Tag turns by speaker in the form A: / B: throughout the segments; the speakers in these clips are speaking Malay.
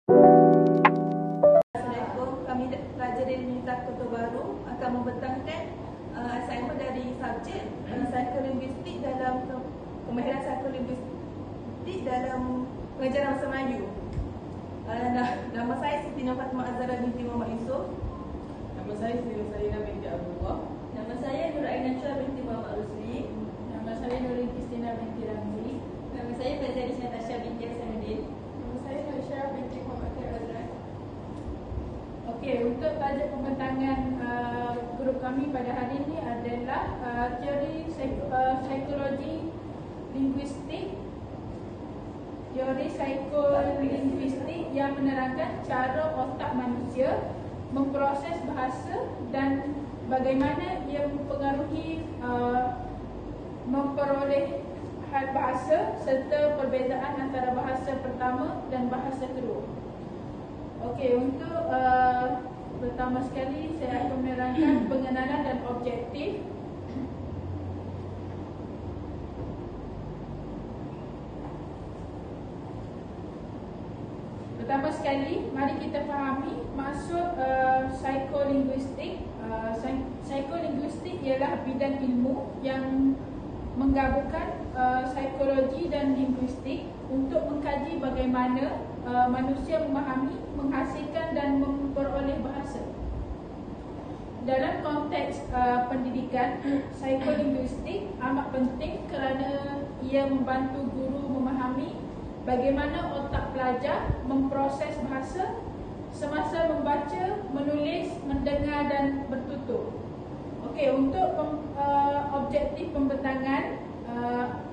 A: Assalamualaikum, kami pelajar dari Universitas Kota Baru akan membentangkan assignment dari subjek psikolinguistik dalam pemahiran psikolinguistik dalam pengajaran bahasa Melayu. Nama saya Siti Nur Fatimah Azhara binti Muhammad Yusof.
B: Nama saya Siti Salina binti Abdullah.
C: Nama saya Nur Aina Chua binti Muhammad Rusli.
D: Nama saya Nurin Kristina binti Ramzi.
C: Nama saya Fazalis Natasha binti Hasanuddin.
D: Nama saya Aisyah binti Muhammad Azhar. Okey, untuk tajuk pembentangan grup kami pada hari ini adalah teori psikologi linguistik. Teori psikolinguistik yang menerangkan cara otak manusia memproses bahasa dan bagaimana ia mempengaruhi memperoleh hal bahasa serta perbezaan antara bahasa pertama dan bahasa kedua. Okey, untuk pertama sekali saya akan menerangkan pengenalan dan objektif. Pertama sekali, mari kita fahami maksud psikolinguistik. Psikolinguistik ialah bidang ilmu yang menggabungkan psikologi dan linguistik untuk mengkaji bagaimana manusia memahami, menghasilkan dan memperoleh bahasa. Dalam konteks pendidikan, psikolinguistik amat penting kerana ia membantu guru memahami bagaimana otak pelajar memproses bahasa semasa membaca, menulis, mendengar dan bertutur. Okey, untuk objektif pembentangan,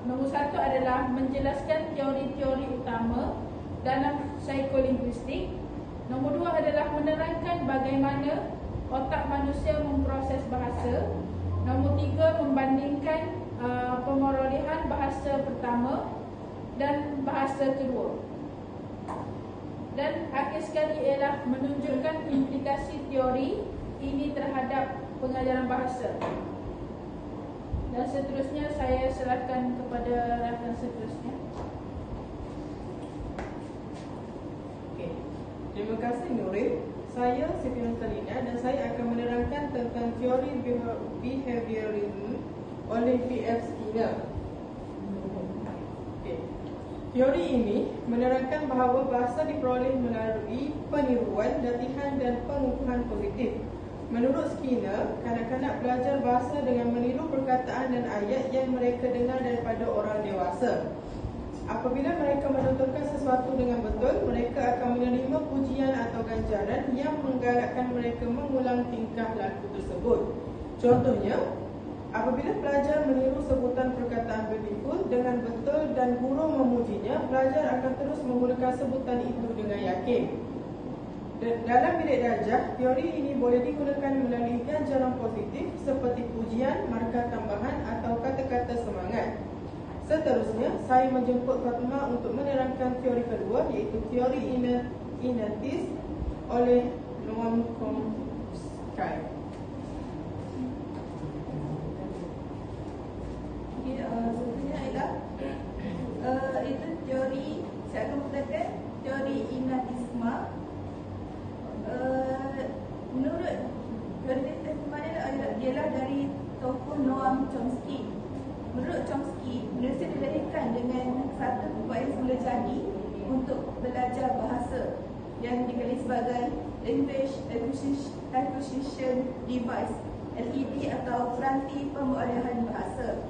D: nombor satu adalah menjelaskan teori-teori utama dalam psikolinguistik. Nombor dua adalah menerangkan bagaimana otak manusia memproses bahasa. Nombor tiga, membandingkan pemerolehan bahasa pertama dan bahasa kedua. Dan akhir sekali ialah menunjukkan implikasi teori ini terhadap pengajaran bahasa. Dan seterusnya saya serahkan kepada rakan seterusnya.
B: Okay. Terima kasih Nurin. Saya Siti Nur Salina dan saya akan menerangkan tentang teori behaviorism oleh P.F. Skinner. Okay. Teori ini menerangkan bahawa bahasa diperoleh melalui peniruan, latihan dan pengukuhan positif. Menurut Skinner, kanak-kanak belajar bahasa dengan meniru perkataan dan ayat yang mereka dengar daripada orang dewasa. Apabila mereka menuturkan sesuatu dengan betul, mereka akan menerima pujian atau ganjaran yang menggalakkan mereka mengulang tingkah laku tersebut. Contohnya, apabila pelajar meniru sebutan perkataan beautiful dengan betul dan guru memujinya, pelajar akan terus menggunakan sebutan itu dengan yakin. Dalam bilik darjah, teori ini boleh digunakan melalui ganjaran positif seperti pujian, markah tambahan atau kata-kata semangat. Seterusnya, saya menjemput Fatimah untuk menerangkan teori kedua, iaitu teori inertis oleh Noam Chomsky.
A: Seterusnya ialah itu teori, saya akan menggunakan teori inertisme. Menurut teori inertisme ialah dari tokoh Noam Chomsky. Menurut Chomsky, manusia dilahirkan dengan satu kekuatan semula jadi untuk belajar bahasa yang dikenali sebagai Language Acquisition Device (LED) atau peranti pemerolehan bahasa.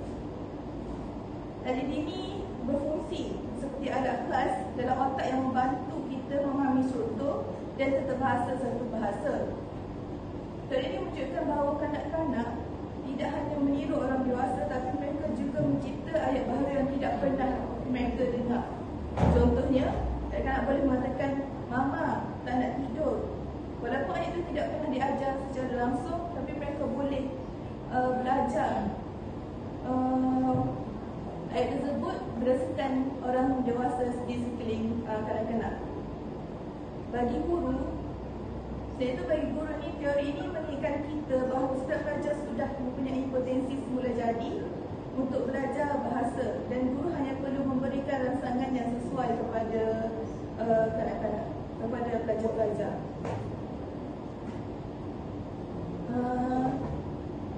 A: LED ini berfungsi seperti alat kelas dalam otak yang membantu kita memahami struktur dan tata bahasa satu bahasa. Teori ini menunjukkan bahawa kanak-kanak tidak hanya meniru orang dewasa, tapi mereka juga mencipta ayat baharu yang tidak pernah mereka dengar. Contohnya, kanak-kanak boleh mengatakan, "Mama, tak nak tidur." Walaupun ayat itu tidak pernah diajar secara langsung, tapi mereka boleh belajar ayat tersebut berdasarkan orang dewasa di sekeliling kanak-kanak. Bagi guru ni teori ini mengingatkan kita bahawa setiap pelajar sudah mempunyai potensi semula jadi untuk belajar bahasa dan guru hanya perlu memberikan rangsangan yang sesuai kepada kanak-kanak, kepada pelajar-pelajar.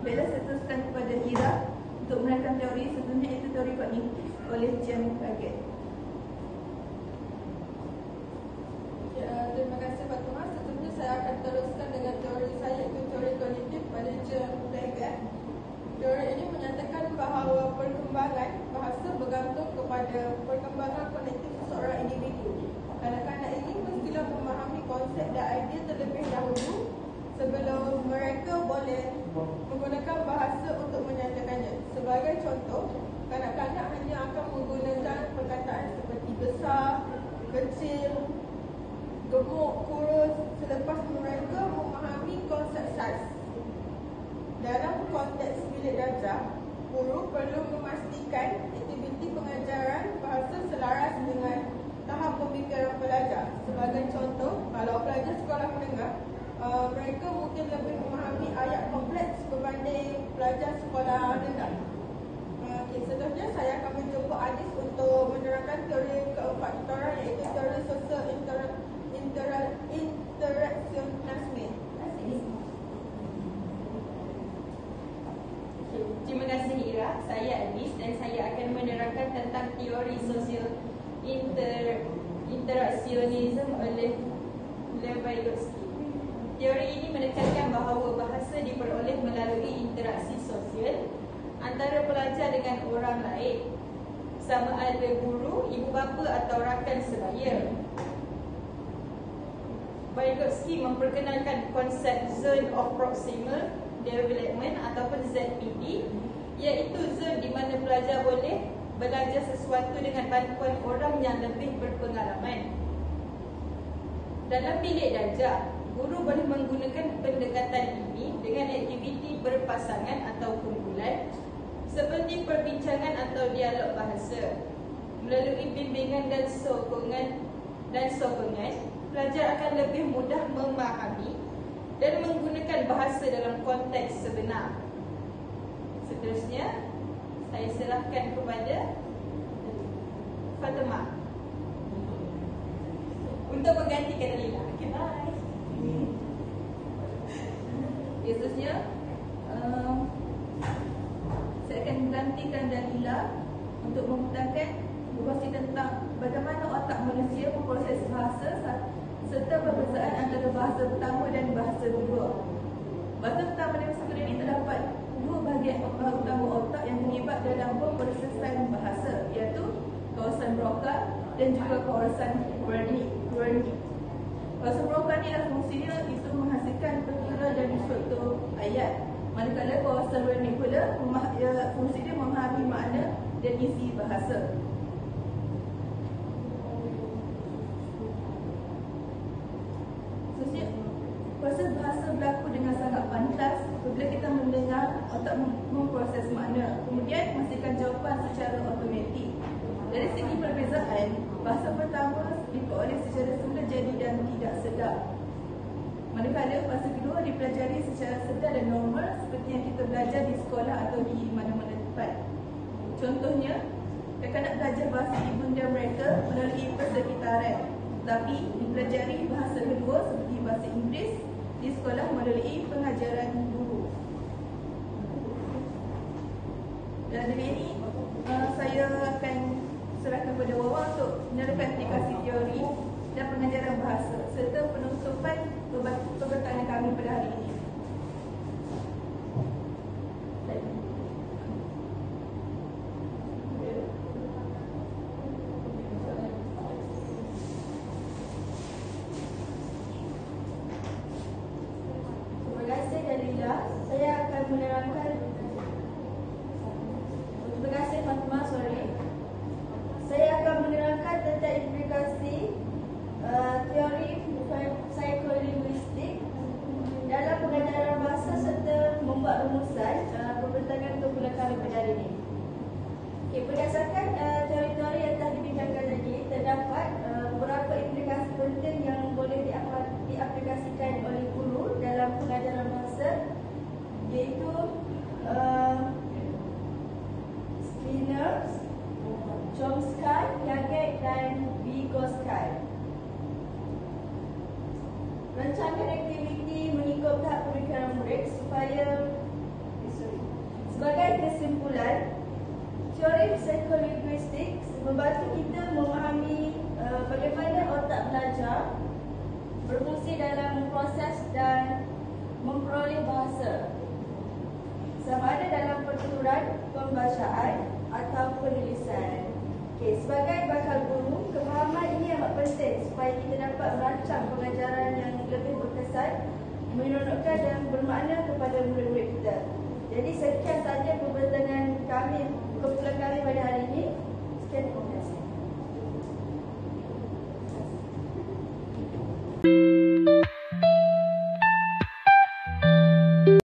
A: Baiklah, saya teruskan kepada Ira untuk menerangkan teori sebenarnya, itu teori kognitif oleh Jean Piaget.
B: Terima kasih Fatimah. Seterusnya saya akan teruskan dengan teori saya, iaitu teori kognitif pada Jean Piaget. Teori ini menyatakan bahawa perkembangan bahasa bergantung kepada perkembangan kognitif seseorang individu. Kanak-kanak ini mestilah memahami konsep dan idea terlebih dahulu sebelum mereka boleh menggunakan bahasa untuk menyatakannya. Sebagai contoh, kanak-kanak hanya akan menggunakan perkataan seperti besar, kecil, gemuk, kurus selepas mereka memahami konsep saiz. Dalam konteks bilik darjah, guru perlu memastikan aktiviti pengajaran bahasa selaras dengan tahap pemikiran pelajar. Sebagai contoh, kalau pelajar sekolah menengah, mereka mungkin lebih memahami ayat kompleks berbanding pelajar sekolah rendah. Seterusnya saya akan menjumpa Adis untuk menerangkan teori keempat kita orang, iaitu teori sosial interaksionisme.
C: Terima kasih Ira. Saya Adis dan saya akan menerangkan tentang teori sosial interaksionisme oleh Lev Vygotsky. Teori ini menekankan bahawa bahasa diperoleh melalui interaksi sosial antara pelajar dengan orang lain, sama ada guru, ibu bapa atau rakan sebaya. Vygotsky memperkenalkan konsep Zone of Proximal Development ataupun ZPD, iaitu zon di mana pelajar boleh belajar sesuatu dengan bantuan orang yang lebih berpengalaman. Dalam bilik darjah, guru boleh menggunakan pendekatan ini dengan aktiviti berpasangan atau kumpulan seperti perbincangan atau dialog bahasa. Melalui bimbingan dan sokongan, pelajar akan lebih mudah memahami dan menggunakan bahasa dalam konteks sebenar. Seterusnya, saya serahkan kepada Fatimah untuk menggantikan Lila. Okay, bye.
A: Seterusnya, saya akan menggantikan Dalila untuk memudahkan berkongsi tentang bagaimana otak manusia memproses bahasa serta perbezaan antara bahasa pertama dan bahasa kedua. Bahasa pertama dan bahasa kedua ini terdapat dua bahagian utama otak yang terlibat dalam pemprosesan bahasa, iaitu kawasan Broca dan juga kawasan Wernicke. Kawasan Broca ni adalah fungsinya itu menghasilkan perkira dan struktur ayat, manakala kawasan Wernicke pula fungsi dia memahami makna dan isi bahasa. Proses bahasa berlaku dengan sangat pantas apabila kita mendengar otak memproses makna, kemudian menghasilkan jawapan secara automatik. Dari segi perbezaan, bahasa pertama diperoleh secara sengaja dan tidak sedar, manakala bahasa kedua dipelajari secara sedar dan normal seperti yang kita belajar di sekolah atau di mana-mana tempat. Contohnya, kanak-kanak belajar bahasa ibunda mereka melalui persekitaran, tapi dipelajari bahasa kedua seperti bahasa Inggeris di sekolah melalui pengajaran guru. Dan dengan ini saya akan serahkan kepada Wawa untuk menerapkan aplikasi teori dan pengajaran bahasa serta penutupan perbekalan kami pada hari ini.
E: Saya akan menerangkan tentang implikasi teori psikolinguistik dalam pengajaran bahasa serta membuat rumusan pembentangan untuk gunakan pada hari ini. Okay, berdasarkan teori-teori yang telah dibincangkan tadi, terdapat beberapa implikasi penting yang boleh diaplikasikan oleh guru dalam pengajaran bahasa, iaitu Skinner, Chomsky, Piaget dan Vygotsky. rancangan aktiviti mengikut tahap pemikiran murid sebagai kesimpulan, teori psikolinguistik membantu kita memahami bagaimana otak belajar berfungsi dalam memproses dan memperoleh bahasa, sama ada dalam pertuturan, pembacaan atau penulisan. Okey, sebagai bakal guru, kefahaman ini amat penting supaya kita dapat merancang pengajaran yang lebih berkesan, menonjolkan dan bermakna kepada murid-murid kita. Jadi sekian